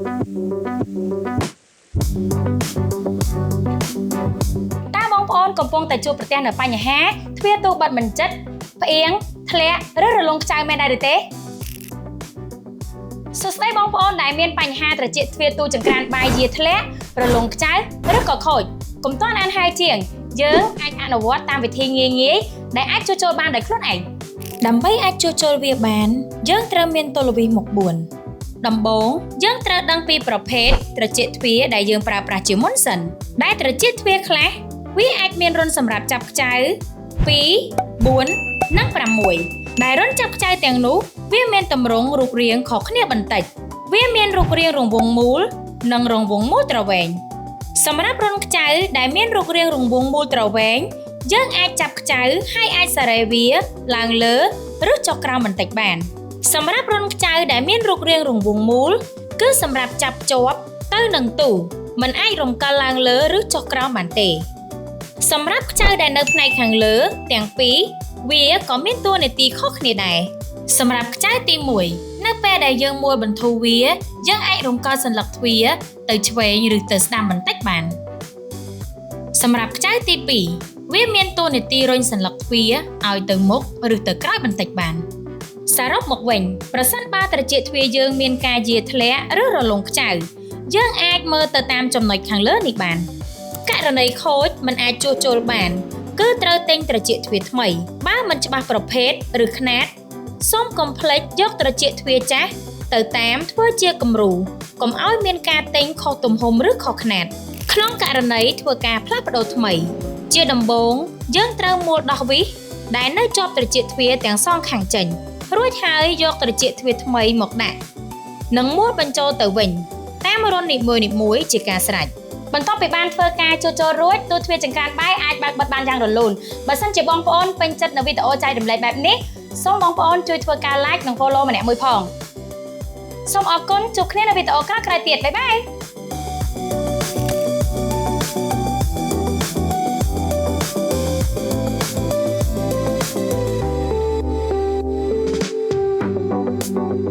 តើបងប្អូនកំពុងតែជួបប្រទះនៅបញ្ហាទ្វារទូបិទមិនជិតផ្អៀងធ្លាក់ឬរលុងខ្ចៅមែនដែរឬទេសួស្តីបងប្អូនដែលមានបញ្ហាត្រចៀកទ្វារទូចង្ក្រានបាយយាធ្លាក់រលុងខ្ចៅឬក៏ខូចកុំទាន់អានហើយជាងយើងអាចអនុវត្តតាមវិធីងាយៗដែលអាចជួសជុលបានដោយខ្លួនឯងដើម្បីអាចជួសជុលវាបានយើងត្រូវមានតុល្វីសមុខ4ដំបូងយើងត្រូវដឹងពីប្រភេទត្រចៀកទ្វារដែលយើងប្រើប្រាស់ជាមុនសិនដែលត្រចៀកទ្វារខ្លះវាអាចមានរុនសម្រាប់ចាប់ខ្ចៅ2 4 និង6ដែលរុនចាប់ខ្ចៅទាំងនោះវាមានទម្រង់រូបរាងខុសគ្នាបន្តិចវាមានរូបរាងរង្វង់មូលនិងរង្វង់មូលទ្រវែងសម្រាប់រុនខ្ចៅដែលមានរូបរាងរង្វង់មូលទ្រវែងយើងអាចចាប់ខ្ចៅហើយអាចសារ៉េវាឡើងលើឬចុះក្រោមបន្តិចបានសម្រាប់រុនខ្ចៅដែលមានរូបរាងរង្វង់មូលគឺសម្រាប់ចាប់ជាប់ទៅនឹងទូមិនអាចរំកិលឡើងលើឬចុះក្រោមបានទេសម្រាប់ខ្ចៅដែលនៅផ្នែកខាងលើទាំងពីរវាក៏មានតួនាទីខុសគ្នាដែរសម្រាប់ខ្ចៅទី1នៅពេលដែលយើងមួលបន្ធូរវាយើងអាចរំកិលសន្លឹកទ្វារទៅឆ្វេងឬទៅស្ដាំបន្តិចបានសម្រាប់ខ្ចៅទី2វាមានតួនាទីរុញសន្លឹកទ្វារឲ្យទៅមុខឬទៅក្រោយបន្តិចបានសរុបមកវិញប្រសិនបើត្រចៀកទ្វារយើងមានការយាធ្លាក់ឬរលុងខ្ចៅយើងអាចមើលទៅតាមចំណុចខាងលើនេះបានករណីខូចមិនអាចជួសជុលបានគឺត្រូវទិញត្រចៀកទ្វារថ្មីបើមិនច្បាស់ប្រភេទឬខ្នាតសូមកុំភ្លេចយកត្រចៀកទ្វារចាស់ទៅតាមធ្វើជាគំរូកុំឲ្យមានការទិញខុសទំហំឬខុសខ្នាតក្នុងករណីធ្វើការផ្លាស់ប្ដូរថ្មីជាដំបូងយើងត្រូវមួលដោះវីសដែលនៅជាប់ត្រចៀកទ្វារទាំងសងខាងចេញរួចហើយយកត្រចៀកទ្វារថ្មីមកដាក់និងមួលបញ្ចូលទៅវិញតាមរុននីមួយៗជាការស្រេចបន្ទាប់ពីបានធ្វើការជួសជុលរួចទូទ្វារចង្ក្រានបាយអាចបើកបិទបានយ៉ាងរលូនបើសិនជាបងប្អូនពេញចិត្តនៅវីដេអូចែករំលែកបែបនេះសូមបងប្អូនជួយធ្វើការ like និង follow ម្នាក់មួយផងសូមអរគុណជួបគ្នានៅវីដេអូក្រោយៗទៀតបាយបាយ